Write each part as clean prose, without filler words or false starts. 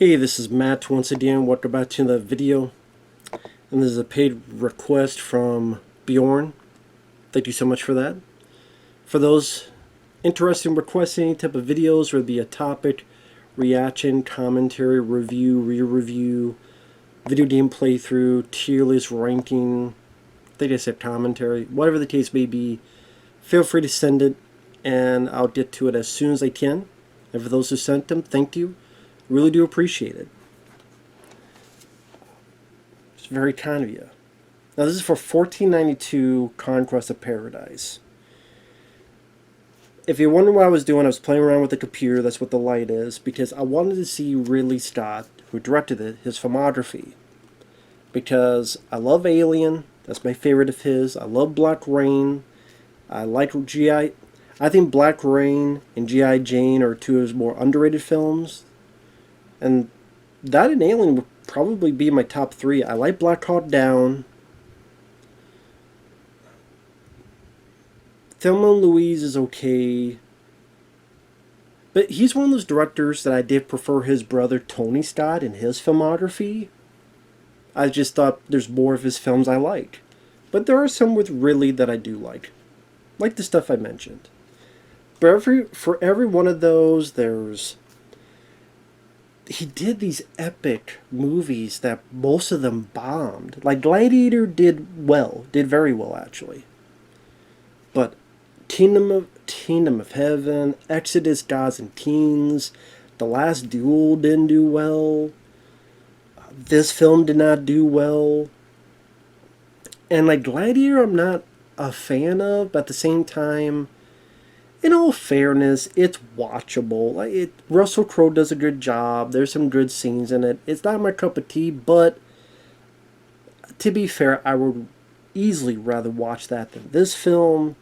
Hey, this is Matt once again. Welcome back to the video. And this is a paid request from Bjorn. Thank you so much for that. For those interested in requesting any type of videos, whether it be a topic, reaction, commentary, review, re-review, video game playthrough, tier list ranking, I think I said commentary, whatever the case may be, feel free to send it and I'll get to it as soon as I can. And for those who sent them, thank you. Really do appreciate it. It's very kind of you. Now this is for $14.92 Conquest of Paradise. If you're wondering what I was doing, I was playing around with the computer. That's what the light is, because I wanted to see Ridley Scott, who directed it, his filmography. Because I love Alien. That's my favorite of his. I love Black Rain. I like G.I. I think Black Rain and G.I. Jane are two of his more underrated films. And that and Alien would probably be my top three. I like Black Hawk Down. Thelma and Louise is okay. But he's one of those directors that I did prefer his brother Tony Scott in his filmography. I just thought there's more of his films I like. But there are some with Ridley that I do like. Like the stuff I mentioned. But for every one of those, he did these epic movies that most of them bombed. Like Gladiator did very well actually. But Kingdom of Heaven, Exodus, Gods and Teens, The Last Duel didn't do well. This film did not do well. And like Gladiator I'm not a fan of, but at the same time, in all fairness, it's watchable. Russell Crowe does a good job. There's some good scenes in it. It's not my cup of tea, but to be fair, I would easily rather watch that than this film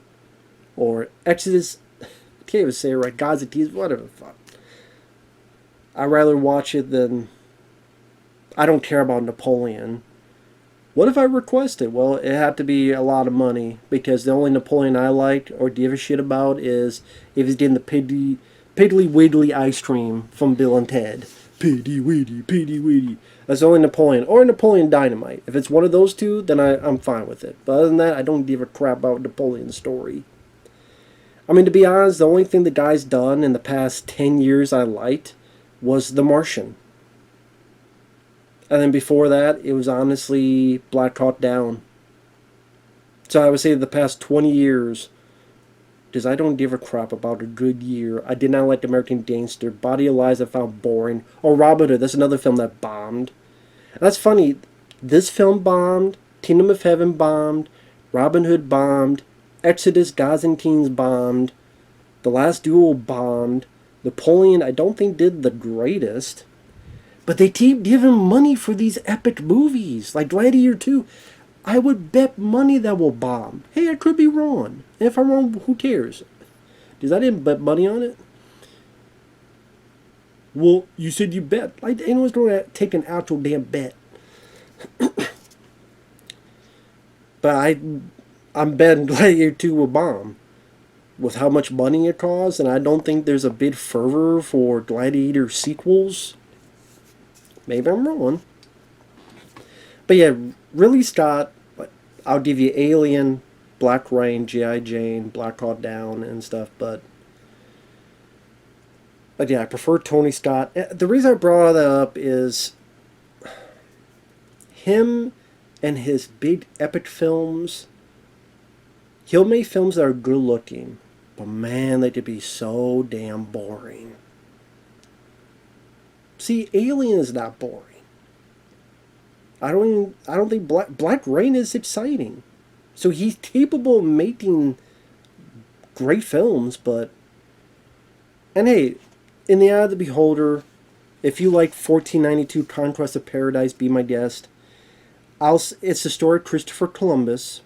or Exodus. I can't even say it right. Gods and Teens, whatever the fuck. I'd rather watch it than. I don't care about Napoleon. What if I requested? Well, it had to be a lot of money, because the only Napoleon I liked or give a shit about is if he's getting the Piggly Wiggly ice cream from Bill and Ted. Piggly Wiggly. That's the only Napoleon. Or Napoleon Dynamite. If it's one of those two, then I'm fine with it. But other than that, I don't give a crap about Napoleon's story. I mean, to be honest, the only thing the guy's done in the past 10 years I liked was The Martian. And then before that, it was honestly Black Hawk Down. So I would say the past 20 years, because I don't give a crap about a good year. I did not like American Gangster. Body of Lies I found boring. Or Robin Hood, that's another film that bombed. And that's funny. This film bombed. Kingdom of Heaven bombed. Robin Hood bombed. Exodus, Gods and Teens bombed. The Last Duel bombed. Napoleon, I don't think did the greatest. But they keep giving money for these epic movies, like Gladiator 2. I would bet money that will bomb. Hey, I could be wrong. And if I'm wrong, who cares? Because I didn't bet money on it. Well, you said you bet. Like, anyone's going to take an actual damn bet. But I'm betting Gladiator 2 will bomb. With how much money it costs, and I don't think there's a big fervor for Gladiator sequels. Maybe I'm wrong. But yeah, Ridley Scott, I'll give you Alien, Black Rain, G.I. Jane, Black Hawk Down, and stuff, but yeah, I prefer Tony Scott. The reason I brought that up is him and his big epic films. He'll make films that are good looking, but man, they could be so damn boring. See, Alien is not boring. I don't think Black Rain is exciting. So he's capable of making great films, but and hey, in the eye of the beholder, if you like 1492 Conquest of Paradise, be my guest. It's the story of Christopher Columbus.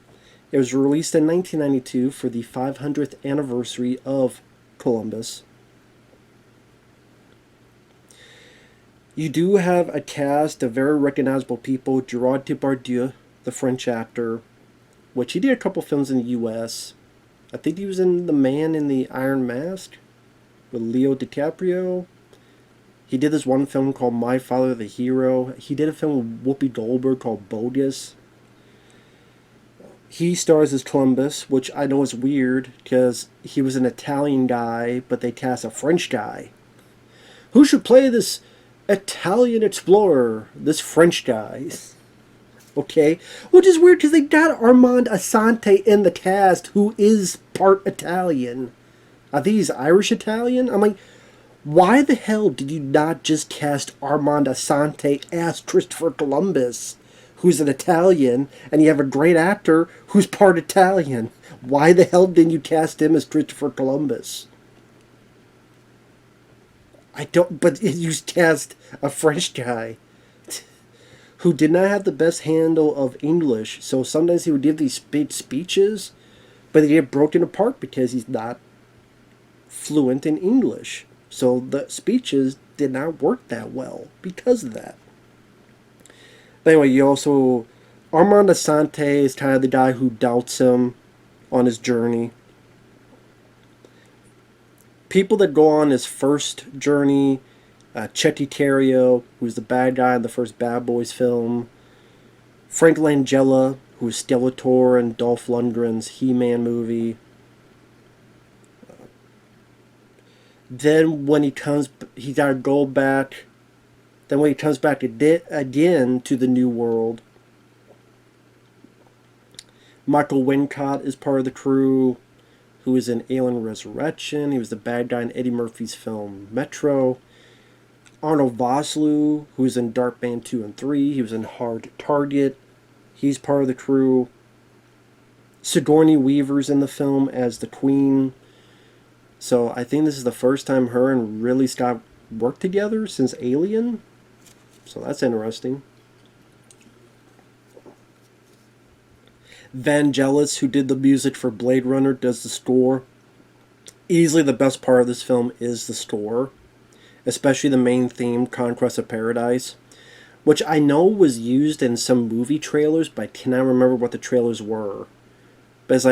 It was released in 1992 for the 500th anniversary of Columbus. You do have a cast of very recognizable people. Gerard Depardieu, the French actor, which he did a couple films in the U.S. I think he was in The Man in the Iron Mask with Leo DiCaprio. He did this one film called My Father the Hero. He did a film with Whoopi Goldberg called Bogus. He stars as Columbus, which I know is weird because he was an Italian guy, but they cast a French guy. Who should play this Italian explorer? This French guy. Okay? Which is weird because they got Armand Assante in the cast who is part Italian. Are these Irish Italian? I'm like, why the hell did you not just cast Armand Assante as Christopher Columbus, who's an Italian, and you have a great actor who's part Italian? Why the hell didn't you cast him as Christopher Columbus? I don't, but you cast a French guy who did not have the best handle of English, so sometimes he would give these big speeches, but they get broken apart because he's not fluent in English. So the speeches did not work that well because of that. But anyway, you also... Armand Assante is kind of the guy who doubts him on his journey. People that go on his first journey, Chetty Terrio, who's the bad guy in the first Bad Boys film, Frank Langella, who is Skeletor in Dolph Lundgren's He-Man movie. Then when he comes, he got to go back. Then when he comes back again to the New World, Michael Wincott is part of the crew, who is in Alien Resurrection. He was the bad guy in Eddie Murphy's film Metro. Arnold Vosloo, who's in Darkman 2 and 3. He was in Hard Target. He's part of the crew. Sigourney Weaver's in the film as the Queen. So I think this is the first time her and Ridley Scott worked together since Alien. So that's interesting. Vangelis, who did the music for Blade Runner, does the score. Easily the best part of this film is the score. Especially the main theme, Conquest of Paradise. Which I know was used in some movie trailers, but I cannot remember what the trailers were. But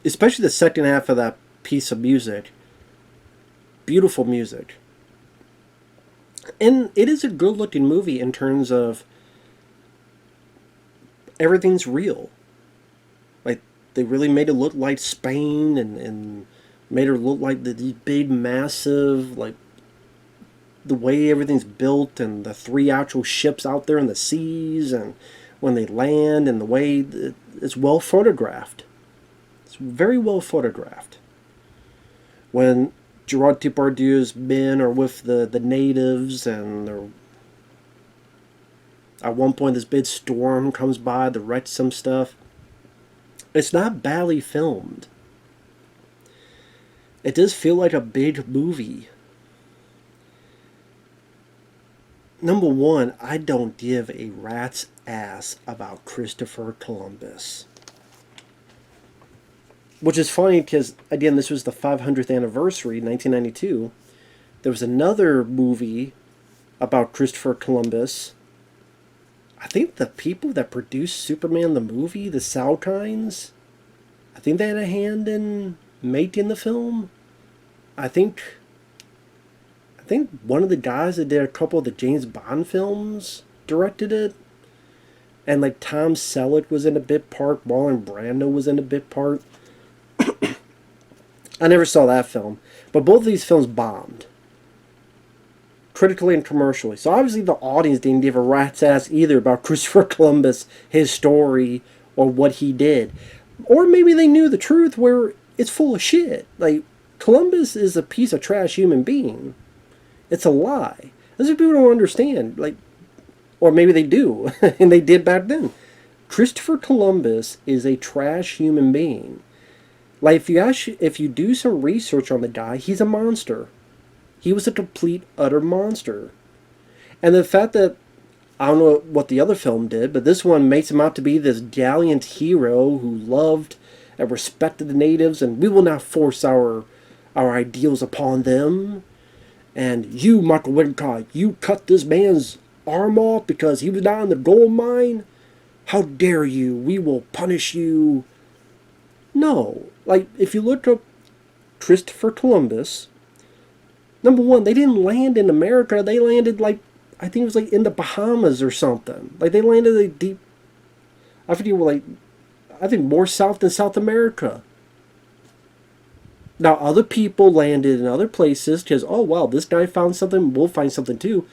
especially the second half of that piece of music. Beautiful music. And it is a good looking movie in terms of everything's real. Like, they really made it look like Spain and made it look like these big, massive, like, the way everything's built and the 3 actual ships out there in the seas and when they land and the way it's well photographed. It's very well photographed. When Gerard Depardieu's men are with the natives and they're... At one point this big storm comes by that wrecks some stuff. It's not badly filmed. It does feel like a big movie. Number one, I don't give a rat's ass about Christopher Columbus. Which is funny because, again, this was the 500th anniversary, 1992. There was another movie about Christopher Columbus. I think the people that produced Superman the movie, the Salkinds, I think they had a hand in making the film. I think one of the guys that did a couple of the James Bond films directed it. And like Tom Selleck was in a bit part. Marlon Brando was in a bit part. I never saw that film. But both of these films bombed. Critically and commercially. So obviously the audience didn't give a rat's ass either about Christopher Columbus, his story, or what he did. Or maybe they knew the truth where it's full of shit. Like, Columbus is a piece of trash human being. It's a lie. That's what people don't understand. Like, or maybe they do, and they did back then. Christopher Columbus is a trash human being. Like, if you do some research on the guy, he's a monster. He was a complete, utter monster. And the fact that, I don't know what the other film did, but this one makes him out to be this gallant hero who loved and respected the natives, and we will not force our ideals upon them. And you, Michael Wincott, you cut this man's arm off because he was not in the gold mine? How dare you? We will punish you. No. Like, if you look up Christopher Columbus, Number one, they didn't land in America. They landed like, I think it was like in the Bahamas or something. Like they landed like deep. I forget like, I think more south than South America. Now other people landed in other places because, oh wow, this guy found something, we'll find something too.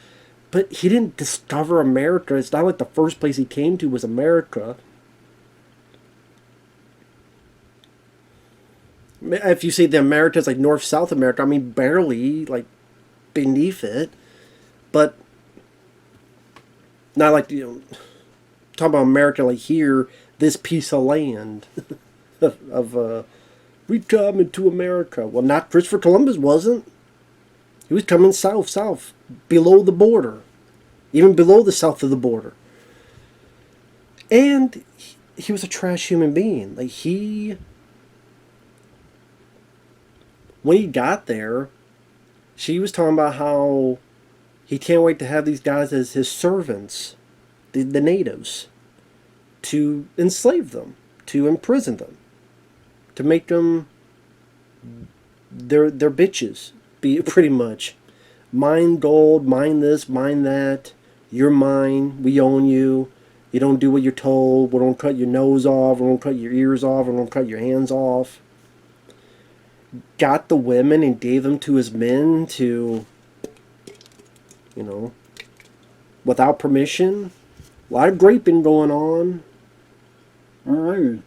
But he didn't discover America. It's not like the first place he came to was America. If you say the Americas, like North, South America, I mean, barely, like, beneath it. But, not like, talking about America, like here, this piece of land we coming to America. Well, not Christopher Columbus wasn't. He was coming south, below the border. Even below the south of the border. And he was a trash human being. Like, when he got there, she was talking about how he can't wait to have these guys as his servants, the natives, to enslave them, to imprison them, to make them their bitches, pretty much. Mine gold, mine this, mine that, you're mine, we own you, you don't do what you're told, we don't cut your nose off, we don't cut your ears off, we don't cut your hands off. Got the women and gave them to his men to, without permission. A lot of graping going on. Alright.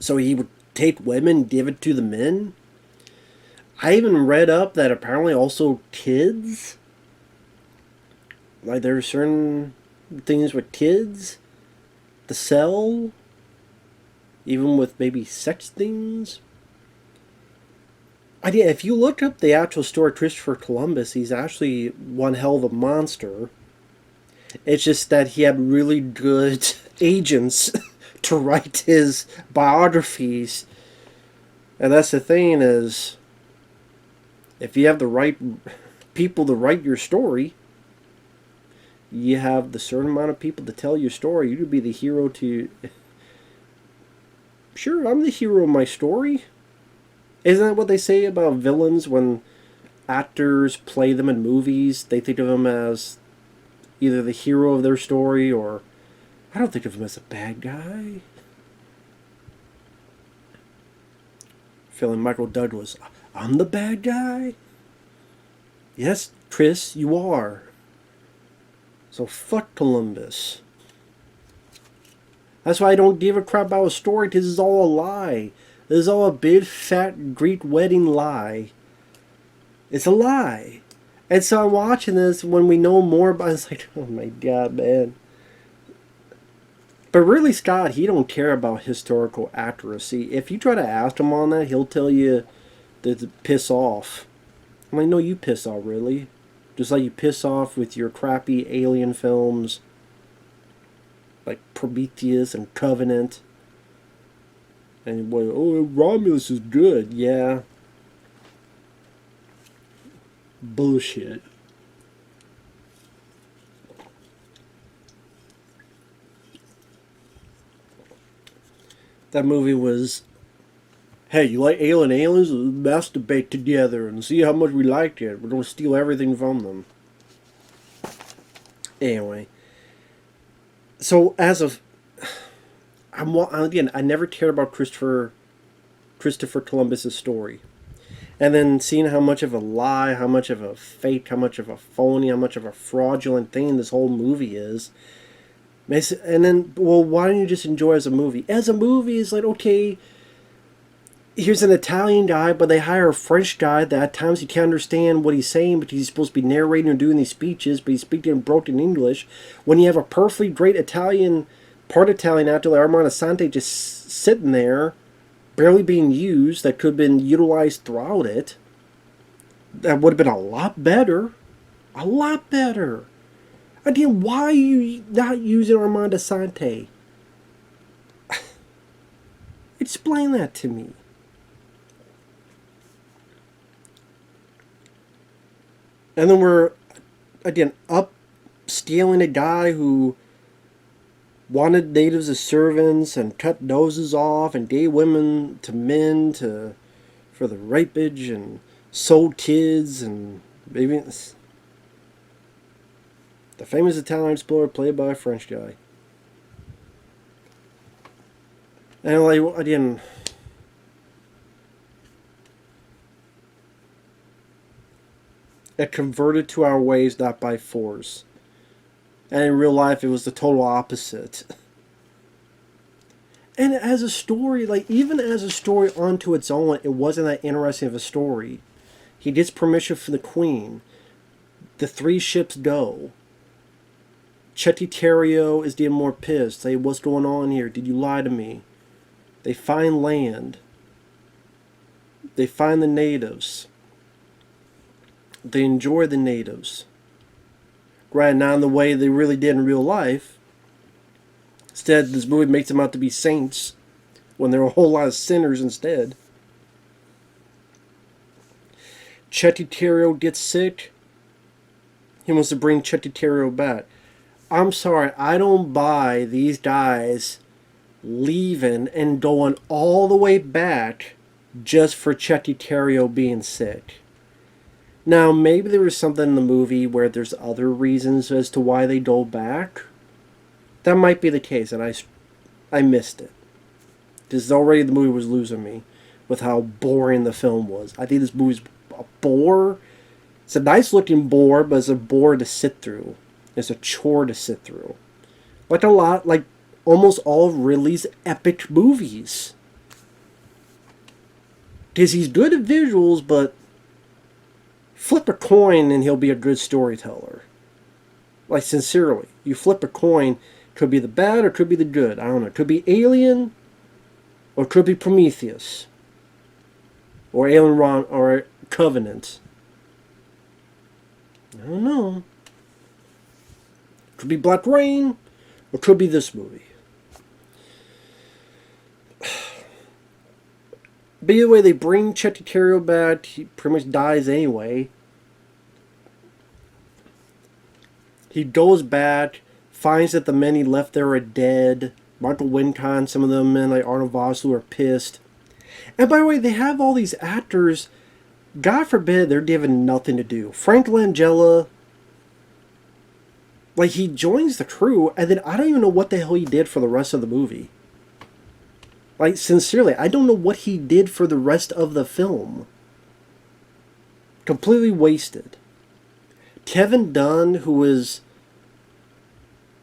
So he would take women and give it to the men. I even read up that apparently also kids, like there are certain things with kids, the sell, even with maybe sex things. If you look up the actual story of Christopher Columbus, he's actually one hell of a monster. It's just that he had really good agents to write his biographies. And that's the thing is, if you have the right people to write your story, you have the certain amount of people to tell your story. You could be the hero to... Sure, I'm the hero of my story. Isn't that what they say about villains when actors play them in movies? They think of them as either the hero of their story or... I don't think of him as a bad guy. Feeling Michael Douglas. I'm the bad guy? Yes, Chris, you are. So fuck Columbus. That's why I don't give a crap about a story, because it's all a lie. This is all a big, fat Greek wedding lie. It's a lie. And so I'm watching this when we know more about it. It's like, oh my god, man. But Ridley Scott, he don't care about historical accuracy. If you try to ask him on that, he'll tell you to piss off. I'm like, no, you piss off, Ridley. Just like you piss off with your crappy alien films, like Prometheus and Covenant. And, well, oh, Romulus is good. Yeah. Bullshit. That movie was, hey, you like Alien Aliens? Let's masturbate together and see how much we like it. We're going to steal everything from them. Anyway. So, again, I never cared about Christopher Columbus's story. And then seeing how much of a lie, how much of a fake, how much of a phony, how much of a fraudulent thing this whole movie is. And then, well, why don't you just enjoy it as a movie? As a movie, it's like, okay, here's an Italian guy, but they hire a French guy that at times you can't understand what he's saying because he's supposed to be narrating or doing these speeches, but he's speaking in broken English. When you have a perfectly great part Italian actor like Armando Sante just sitting there, barely being used, that could have been utilized throughout it, that would have been a lot better. A lot better. Again, why are you not using Armando Sante? Explain that to me. And then we're, again, upscaling a guy who wanted natives as servants and cut noses off and gave women to men for for the rapage and sold kids and maybe the famous Italian explorer played by a French guy. And like again, it converted to our ways not by force. And in real life, it was the total opposite. And as a story, like even as a story onto its own, it wasn't that interesting of a story. He gets permission from the Queen. The 3 ships go. Chetty Terrio is getting more pissed. Say, what's going on here? Did you lie to me? They find land. They find the natives. They enjoy the natives. Granted, not in the way they really did in real life. Instead, this movie makes them out to be saints when they're a whole lot of sinners instead. Chetty Terrio gets sick. He wants to bring Chetty Terrio back. I'm sorry, I don't buy these guys leaving and going all the way back just for Chetty Terrio being sick. Now, maybe there was something in the movie where there's other reasons as to why they go back. That might be the case, and I missed it. Because already the movie was losing me with how boring the film was. I think this movie's a bore. It's a nice looking bore, but it's a bore to sit through. It's a chore to sit through. Like almost all of Ridley's epic movies. Because he's good at visuals, but flip a coin and he'll be a good storyteller. Like, sincerely. You flip a coin, could be the bad or could be the good. I don't know. It could be Alien or it could be Prometheus. Or Alien Ron or Covenant. I don't know. Could be Black Rain or could be this movie. But either way, they bring Chetty Terrio back. He pretty much dies anyway. He goes back, finds that the men he left there are dead. Michael Wincott, some of them men like Arnold Vosloo are pissed. And by the way, they have all these actors. God forbid they're given nothing to do. Frank Langella, like he joins the crew, and then I don't even know what the hell he did for the rest of the movie. Like, sincerely, I don't know what he did for the rest of the film. Completely wasted. Kevin Dunn, who is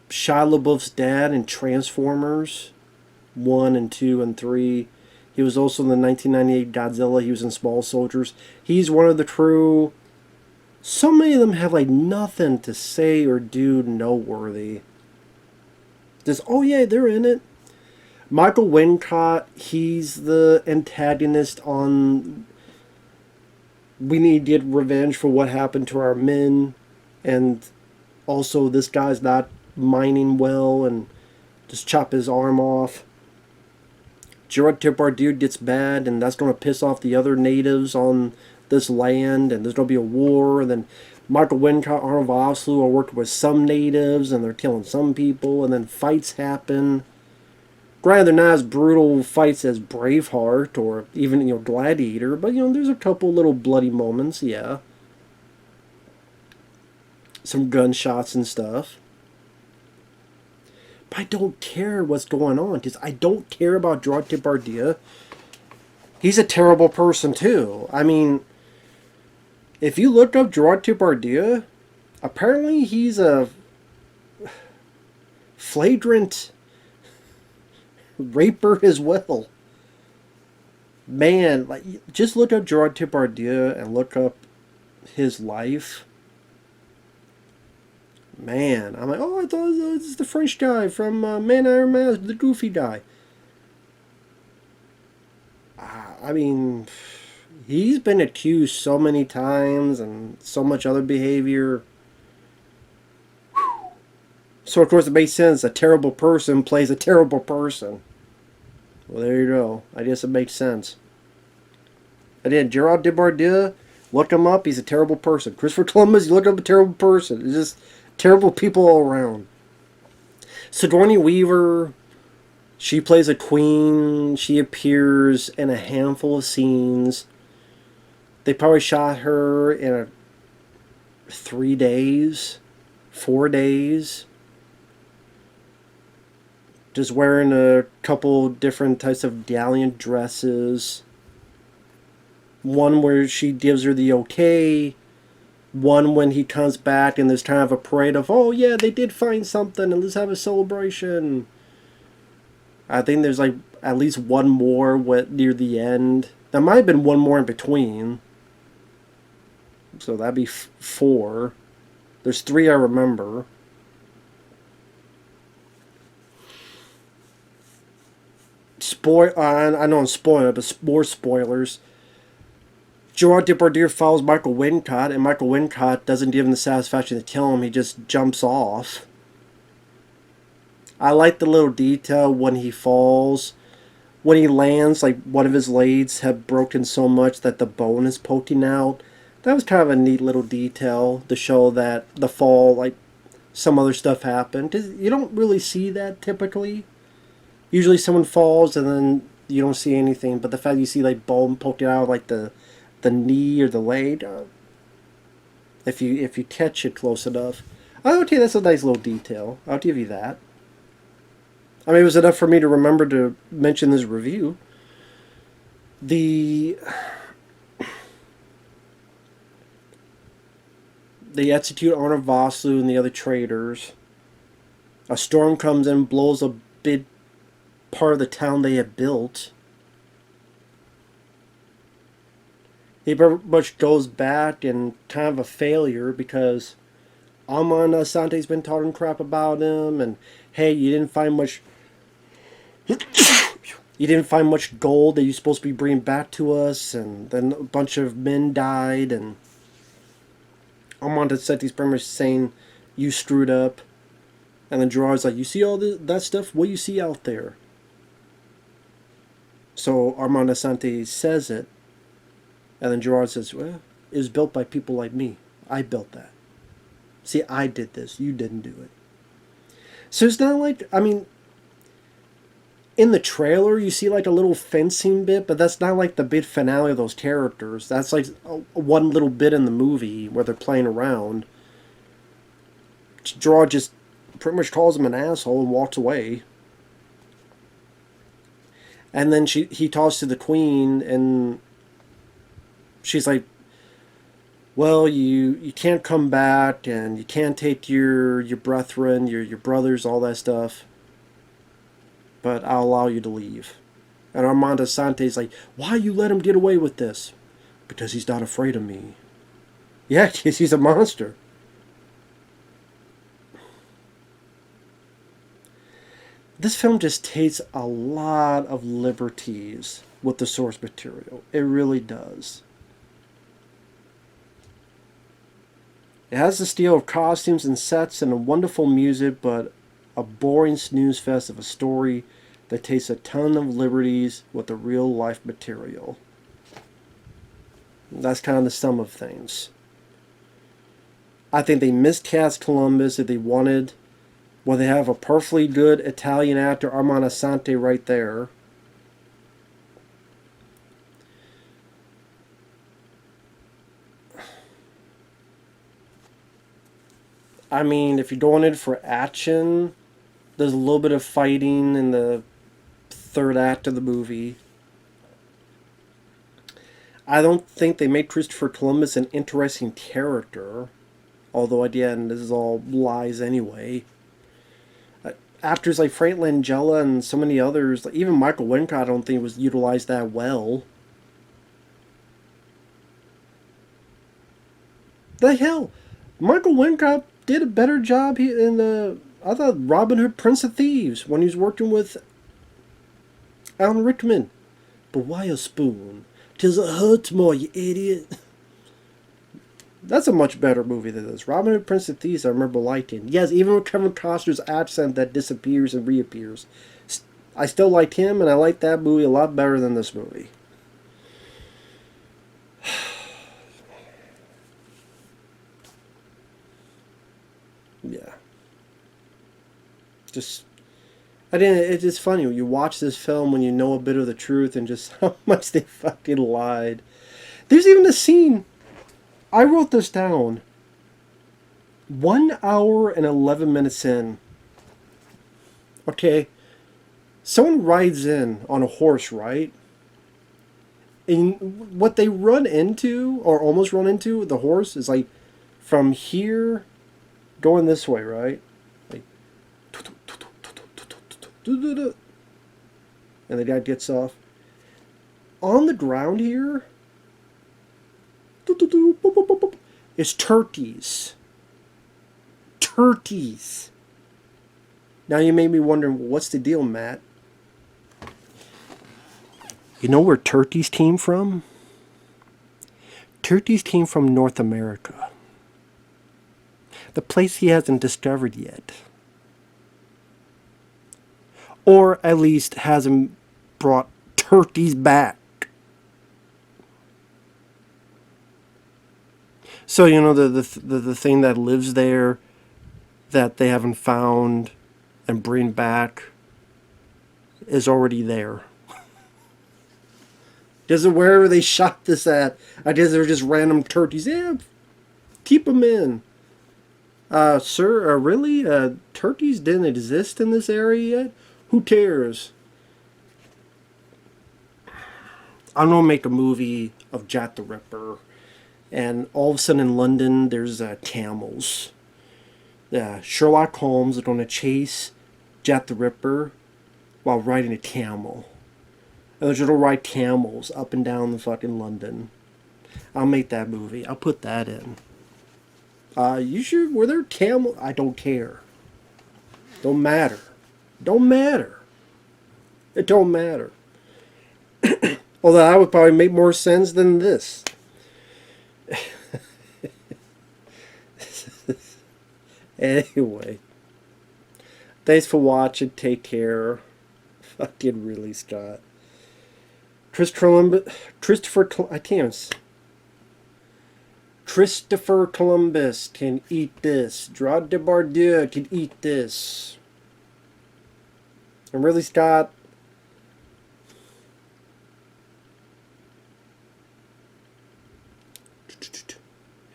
Shia LaBeouf's dad in Transformers 1 and 2 and 3. He was also in the 1998 Godzilla. He was in Small Soldiers. He's one of the crew. So many of them have, like, nothing to say or do noteworthy. Just, oh yeah, they're in it. Michael Wincott, he's the antagonist on we need to get revenge for what happened to our men, and also this guy's not mining well and just chop his arm off. Gerard Depardieu gets bad, and that's going to piss off the other natives on this land, and there's going to be a war, and then Michael Wincott, Arnold Vosloo are working with some natives, and they're killing some people, and then fights happen. Granted, they're not as brutal fights as Braveheart or even, Gladiator, but, there's a couple little bloody moments, yeah. Some gunshots and stuff. But I don't care what's going on, because I don't care about Gerard Depardieu. He's a terrible person, too. I mean, if you look up Gerard Depardieu, apparently he's a flagrant raper as well. Man, like, just look up Gerard Depardieu and look up his life. Man, I'm like, oh, I thought this is the French guy from Man Iron Man, the goofy guy. I mean, he's been accused so many times and so much other behavior. So, of course, it makes sense. A terrible person plays a terrible person. Well, there you go. I guess it makes sense. Again, Gerard Depardieu, look him up. He's a terrible person. Christopher Columbus, you look up a terrible person. It's just terrible people all around. Sigourney Weaver, she plays a queen. She appears in a handful of scenes. They probably shot her in 3 days, 4 days, just wearing a couple different types of gallant dresses. One where she gives her the okay. One when he comes back and there's kind of a parade of, oh yeah, they did find something and let's have a celebration. I think there's like at least one more near the end. There might have been one more in between. So that'd be four. There's three I remember. I know I'm spoiling it, but more spoilers. Gerard Depardieu follows Michael Wincott, and Michael Wincott doesn't give him the satisfaction to kill him. He just jumps off. I like the little detail when he falls. When he lands, like one of his legs have broken so much that the bone is poking out. That was kind of a neat little detail to show that the fall, like some other stuff happened. You don't really see that typically. Usually someone falls and then you don't see anything, but the fact you see like bone poking out like the knee or the leg, if you catch it close enough, I would say that's a nice little detail. I'll give you that. I mean, it was enough for me to remember to mention this review. They execute Arnold Vosloo and the other traitors. A storm comes in, blows a big part of the town they had built. He pretty much goes back and kind of a failure because Armand Asante's been talking crap about him, and hey, you didn't find much gold that you're supposed to be bringing back to us, and then a bunch of men died, and Armand Asante's pretty much saying you screwed up, and then Gerard's like, you see all that stuff? What do you see out there? So Armand Asante says it, and then Gerard says, well, it was built by people like me. I built that. See, I did this. You didn't do it. So it's not like, I mean, in the trailer you see like a little fencing bit, but that's not like the big finale of those characters. That's like one little bit in the movie where they're playing around. Gerard just pretty much calls him an asshole and walks away. And then he talks to the queen, and she's like, well, you can't come back, and you can't take your brethren, your brothers, all that stuff, but I'll allow you to leave. And Armand Asante's like, why you let him get away with this? Because he's not afraid of me. Yeah, because he's a monster. This film just takes a lot of liberties with the source material. It really does. It has the steel of costumes and sets and a wonderful music, but a boring snooze fest of a story that takes a ton of liberties with the real life material. That's kind of the sum of things. I think they miscast Columbus if they wanted. Well, they have a perfectly good Italian actor, Armand Assante, right there. I mean, if you're going in for action, there's a little bit of fighting in the third act of the movie. I don't think they made Christopher Columbus an interesting character. Although, again, this is all lies anyway. Actors like Frank Langella and so many others, even Michael Wincott, I don't think was utilized that well. The hell, Michael Wincott did a better job in I thought Robin Hood, Prince of Thieves, when he was working with Alan Rickman. But why a spoon? 'Tis it hurts more, you idiot. That's a much better movie than this. Robin Hood, Prince of Thieves, I remember liking. Yes, even with Kevin Costner's accent that disappears and reappears. I still liked him, and I liked that movie a lot better than this movie. Yeah. It's just funny when you watch this film when you know a bit of the truth and just how much they fucking lied. There's even a scene. I wrote this down. 1 hour and 11 minutes in. Okay. Someone rides in on a horse, right? And what they run into, or almost run into, the horse is like from here going this way, right? Like, and the guy gets off. On the ground here is turkeys. Turkeys. Now you may be wondering, what's the deal, Matt? You know where turkeys came from? Turkeys came from North America. The place he hasn't discovered yet. Or at least hasn't brought turkeys back. So, you know, the thing that lives there that they haven't found and bring back is already there. Doesn't wherever they shot this at, I guess they're just random turkeys. Yeah, keep them in. Sir, really? Turkeys didn't exist in this area yet? Who cares? I'm gonna make a movie of Jack the Ripper, and all of a sudden in London there's camels. Sherlock Holmes is gonna chase Jack the Ripper while riding a camel. And there's gonna ride camels up and down the fucking London. I'll make that movie. I'll put that in. You sure? Were there camels? I don't care. Don't matter. Don't matter. It don't matter. Although that would probably make more sense than this. Anyway. Thanks for watching. Take care. Fucking Ridley Scott. Christopher Columbus can eat this. Gerard Depardieu can eat this. And Ridley Scott.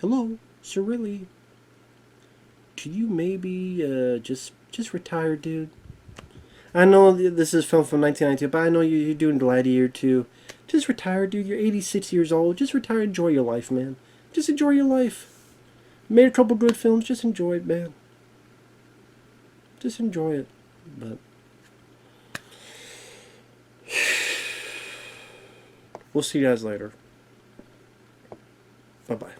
Hello, Sir Ridley. Could you maybe just retire, dude? I know this is film from 1992, but I know you're doing Gladiator too. Just retire, dude. You're 86 years old. Just retire. Enjoy your life, man. Just enjoy your life. Made a couple good films. Just enjoy it, man. Just enjoy it. But we'll see you guys later. Bye-bye.